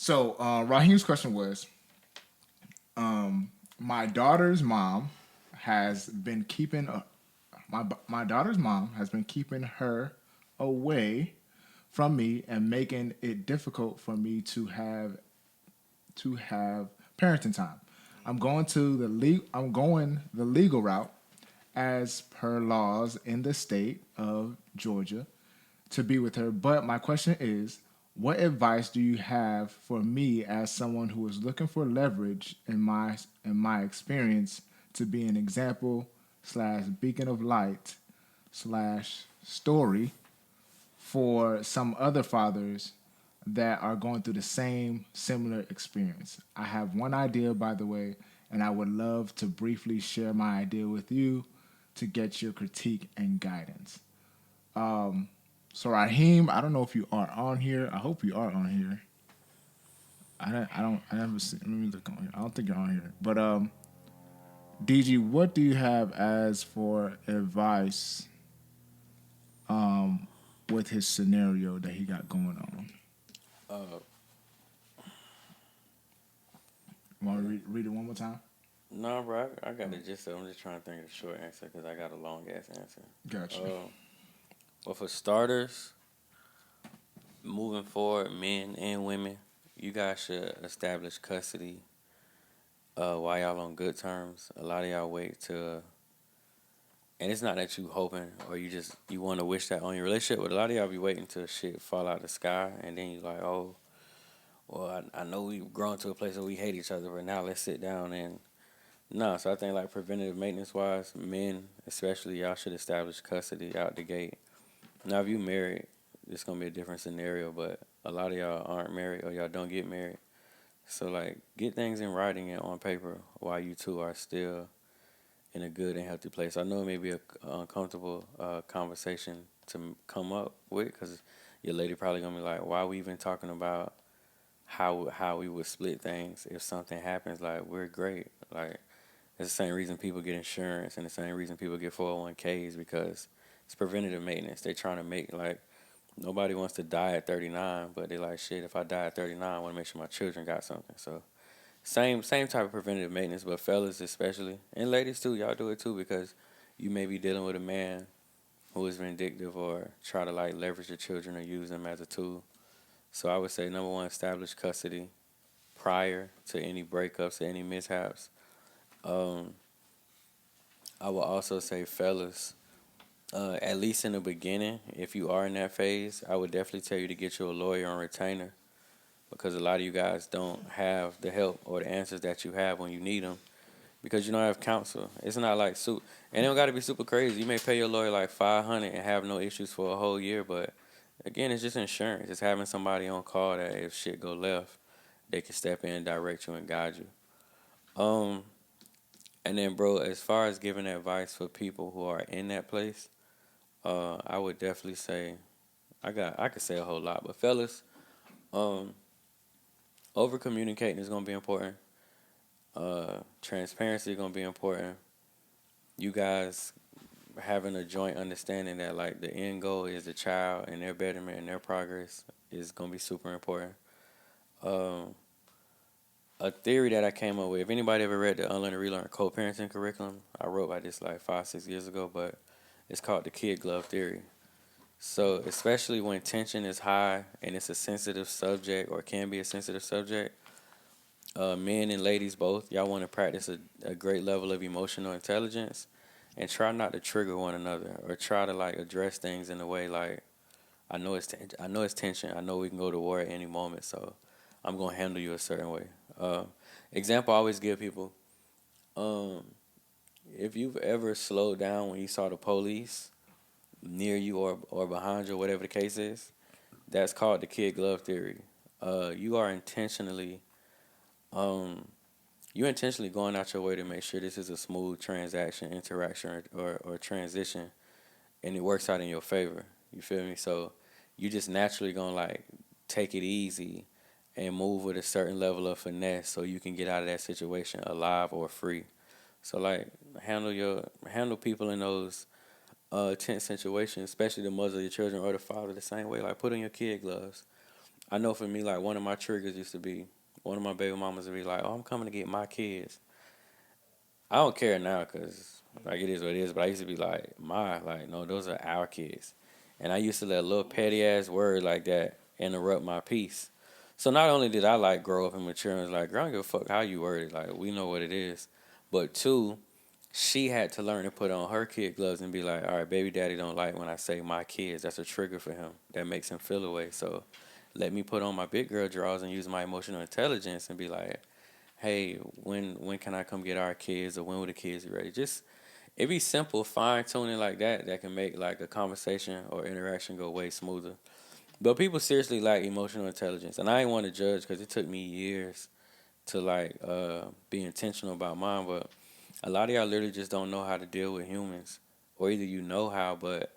So Raheem's question was, my daughter's mom has been keeping my daughter's mom has been keeping her away from me and making it difficult for me to have parenting time. I'm going the legal route as per laws in the state of Georgia to be with her. But my question is, what advice do you have for me as someone who is looking for leverage in my experience to be an example slash beacon of light slash story for some other fathers that are going through the same similar experience? I have one idea, by the way, and I would love to briefly share my idea with you to get your critique and guidance. So Raheem, I don't know if you are on here. I hope you are on here. I never see. Let me look on here. I don't think you're on here. But DG, what do you have as for advice with his scenario that he got going on? Uh, Want to read it one more time? no, bro, I got the gist of it. I'm just trying to think of the short answer because I got a long ass answer. Gotcha. Well, for starters, moving forward, men and women, you guys should establish custody while y'all on good terms. A lot of y'all wait to, and it's not that you hoping or you want to wish that on your relationship, but a lot of y'all be waiting till shit fall out the sky, and then you like, oh, well, I know we've grown to a place where we hate each other, but now let's sit down and no. So I think like preventative maintenance wise, men especially, y'all should establish custody out the gate. Now, if you married, it's gonna be a different scenario, but a lot of y'all aren't married or y'all don't get married. So like, get things in writing and on paper while you two are still in a good and healthy place. I know it may be a uncomfortable conversation to come up with because your lady probably gonna be like, "Why are we even talking about how we would split things if something happens? Like we're great. Like it's the same reason people get insurance and the same reason people get 401ks because it's preventative maintenance. They trying to make like nobody wants to die at 39, but they like shit. If I die at 39, I want to make sure my children got something. So same type of preventative maintenance, but fellas especially and ladies too, y'all do it too because you may be dealing with a man who is vindictive or try to like leverage your children or use them as a tool. So I would say number one, establish custody prior to any breakups or any mishaps. Um, I will also say, fellas, at least in the beginning, if you are in that phase, I would definitely tell you to get you a lawyer on retainer because a lot of you guys don't have the help or the answers that you have when you need them because you don't have counsel. It's not like and it don't got to be super crazy. You may pay your lawyer like 500 and have no issues for a whole year, but again, it's just insurance. It's having somebody on call that if shit go left, they can step in, direct you, and guide you. Um, and then, bro, as far as giving advice for people who are in that place, I would definitely say I could say a whole lot, but fellas, um, over communicating is gonna be important. Transparency is gonna be important. You guys having a joint understanding that like the end goal is the child and their betterment and their progress is gonna be super important. Um, a theory that I came up with. If anybody ever read the Unlearn and Relearn co-parenting curriculum, I wrote about this like 5, 6 years ago, but it's called the kid glove theory. So especially when tension is high and it's a sensitive subject or can be a sensitive subject, men and ladies both, y'all want to practice a great level of emotional intelligence and try not to trigger one another or try to like address things in a way like I know it's tension. I know we can go to war at any moment, so I'm gonna handle you a certain way. Uh, Example I always give people: um, if you've ever slowed down when you saw the police near you or behind you, or whatever the case is, that's called the kid glove theory. You are um, you intentionally going out your way to make sure this is a smooth transaction, interaction, or transition, and it works out in your favor. You feel me? So you just naturally gonna like take it easy and move with a certain level of finesse so you can get out of that situation alive or free. So like handle people in those tense situations, especially the mother of your children or the father the same way. Like put on your kid gloves. I know for me, like, one of my triggers used to be, one of my baby mamas would be like, oh, I'm coming to get my kids. I don't care now because, like, it is what it is. But I used to be like, no, those are our kids. And I used to let a little petty-ass word like that interrupt my peace. So not only did I, like, grow up and mature and was like, girl, I don't give a fuck how you word it. Like, we know what it is. But two, she had to learn to put on her kid gloves and be like, all right, baby daddy don't like when I say my kids. That's a trigger for him. That makes him feel away. So let me put on my big girl drawers and use my emotional intelligence and be like, hey, when can I come get our kids, or when will the kids be ready? Just, it be simple fine tuning like that can make like a conversation or interaction go way smoother. But people seriously lack emotional intelligence, and I ain't want to judge because it took me years to like be intentional about mine. But a lot of y'all literally just don't know how to deal with humans, or either you know how, but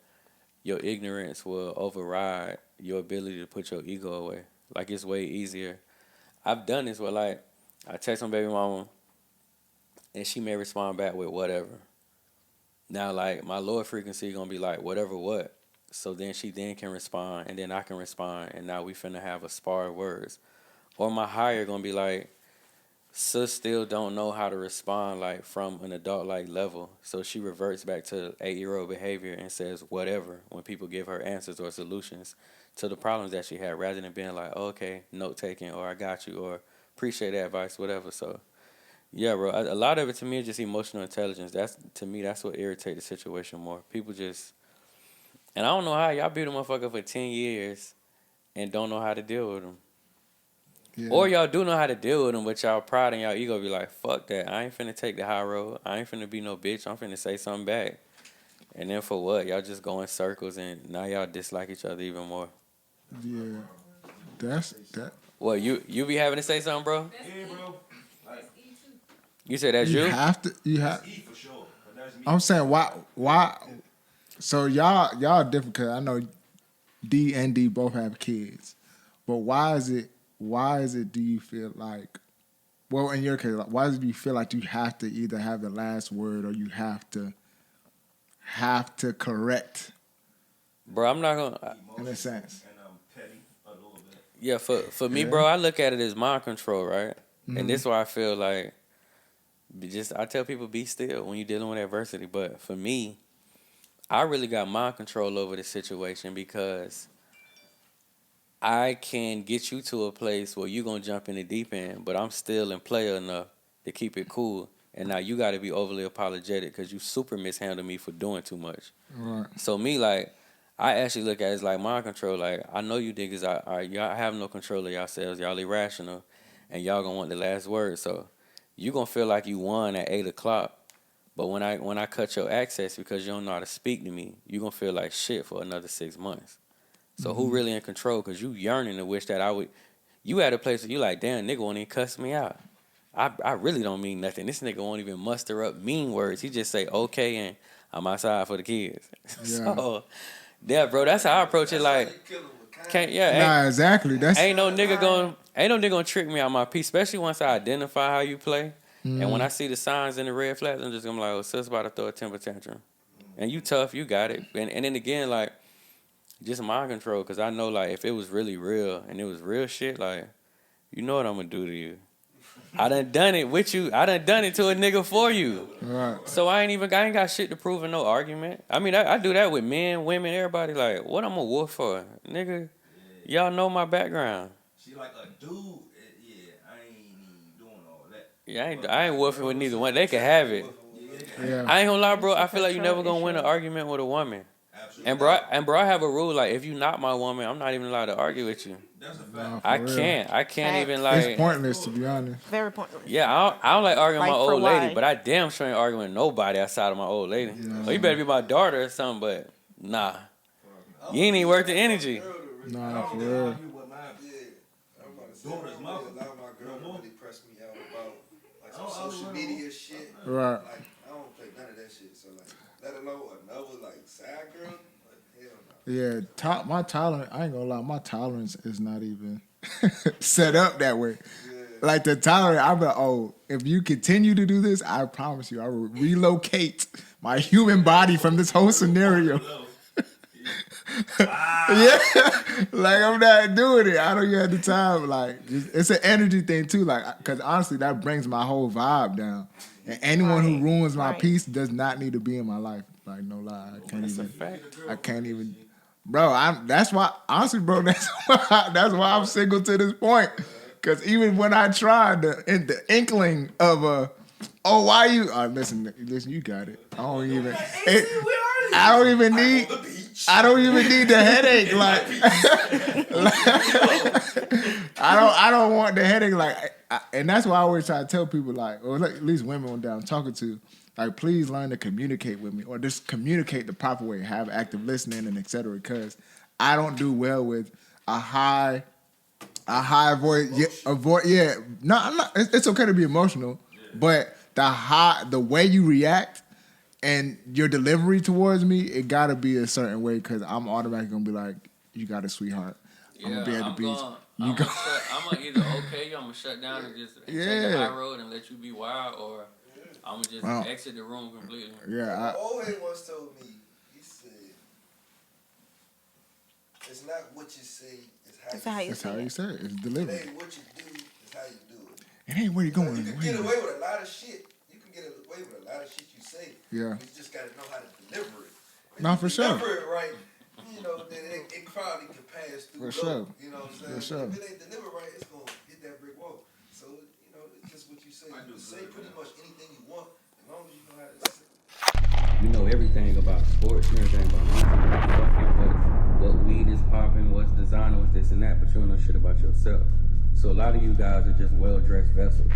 your ignorance will override your ability to put your ego away. Like, it's way easier. I've done this where, like, I text my baby mama and she may respond back with whatever. Now, like, my lower frequency gonna be like, whatever what? So then she then can respond, and then I can respond, and now we finna have a spar of words. Or my higher gonna be like, sis still don't know how to respond, like, from an adult-like level. So she reverts back to 8-year-old behavior and says whatever when people give her answers or solutions to the problems that she had, rather than being like, oh, okay, note-taking, or I got you, or appreciate that advice, whatever. So, yeah, bro, a lot of it to me is just emotional intelligence. To me, that's what irritates the situation more. People just, and I don't know how y'all beat a motherfucker for 10 years and don't know how to deal with them. Yeah. Or y'all do know how to deal with them, but y'all pride and y'all ego be like, fuck that. I ain't finna take the high road. I ain't finna be no bitch. I'm finna say something back. And then for what? Y'all just go in circles, and now y'all dislike each other even more. Yeah. That's that. What, you be having to say something, bro? Yeah, bro. Like, You say that's you? You have. that's E for sure. But that's me. I'm saying why. So y'all different because I know D and D both have kids, but why is it? Do you feel like? Well, in your case, like, why do you feel like you have to either have the last word or you have to correct? Bro, I'm not gonna. In a sense. And I'm petty a little bit. Yeah, for me, Yeah. bro, I look at it as mind control, right? Mhm. And this is why I feel like, I tell people be still when you're dealing with adversity. But for me, I really got mind control over the situation because I can get you to a place where you're going to jump in the deep end, but I'm still in player enough to keep it cool. And now you got to be overly apologetic because you super mishandled me for doing too much. Right. So me, like, I actually look at it as like mind control. Like, I know you niggas, y'all have no control of yourselves. Y'all irrational, and y'all going to want the last word. So you going to feel like you won at 8 o'clock. But when I cut your access because you don't know how to speak to me, you going to feel like shit for another 6 months. So who really in control? Because you yearning to wish that I would. You at a place where you like, damn, nigga won't even cuss me out. I really don't mean nothing. This nigga won't even muster up mean words. He just say, okay, and I'm outside for the kids. Yeah. So, yeah, bro, that's how I approach it. Like, Nah, exactly. That's ain't no nigga gonna trick me out my piece, especially once I identify how you play. And when I see the signs and the red flags, I'm just gonna be like, oh, sis about to throw a temper tantrum. And you tough, you got it. And then again, like, just mind control, because I know, like, if it was really real and it was real shit, like, you know what I'm going to do to you. I done it with you. I done it to a nigga for you. right. So I ain't got shit to prove in no argument. I mean, I do that with men, women, everybody. Like, what I'm a wolf for? Nigga, y'all know my background. She like a dude. I ain't even doing all that. Yeah, I ain't wolfing with neither one. They can have it. Yeah. I ain't gonna lie, bro. I feel like you never gonna win an argument with a woman. Absolutely. And bro, I have a rule, like, if you not my woman, I'm not even allowed to argue with you. That's a fact. Nah, for I real. can't even, like. It's pointless, to be honest. Very pointless. Yeah, I don't like arguing with my Like, for old lady, why? but I damn sure ain't arguing with nobody outside of my old lady. Well, you better be my daughter or something, but nah. You ain't even worth the energy. Nah, for real. Daughter's mother. A lot of my girls really press me out about like some social media shit. Right. Like I don't play none of that shit. So like, let alone another like side girl. Like, hell no. Yeah, my tolerance, I ain't gonna lie, my tolerance is not even set up that way. Yeah. Like the tolerance, I'm like, oh, if you continue to do this, I promise you, I will relocate my human body from this whole scenario. Yeah, like I'm not doing it. I don't even have the time. Like, it's an energy thing too. Like, because honestly, that brings my whole vibe down. And anyone who ruins my peace does not need to be in my life. Like, no lie, That's a fact. I can't even, bro. That's why, honestly, bro. That's why I'm single to this point. Because even when I tried the inkling of why you? Listen, you got it. I don't even need the headache. Like, I don't want the headache. Like, and that's why I always try to tell people, like, or at least women that I'm talking to, like, please learn to communicate with me, or just communicate the proper way, have active listening, and etc. Because I don't do well with a high voice. Yeah, no, I'm not. It's okay to be emotional, but the way you react and your delivery towards me, it gotta be a certain way, because I'm automatically gonna be like, you got a sweetheart. I'm gonna be at the beach. I'm gonna either okay you, I'm gonna shut down and just take the high road and let you be wild, or I'm gonna just exit the room completely. Yeah, old head once told me, he said, it's not what you say, it's how you say it. It's delivery. It ain't what you do, it's how you do it. It ain't where you going. You can get away with a lot of shit. You can get away with a lot of shit you say. Yeah. You just gotta know how to deliver it. No, for sure. Deliver it right, you know, then it probably can pass through. For sure. You know what I'm saying? For sure. If it ain't delivered right, it's gonna hit that brick wall. So, you know, it's just what you say. You can say pretty much anything you want as long as you know how to say it. You know everything about sports, everything about music, what weed is popping, what's designer, what's this and that, but you don't know shit about yourself. So a lot of you guys are just well-dressed vessels.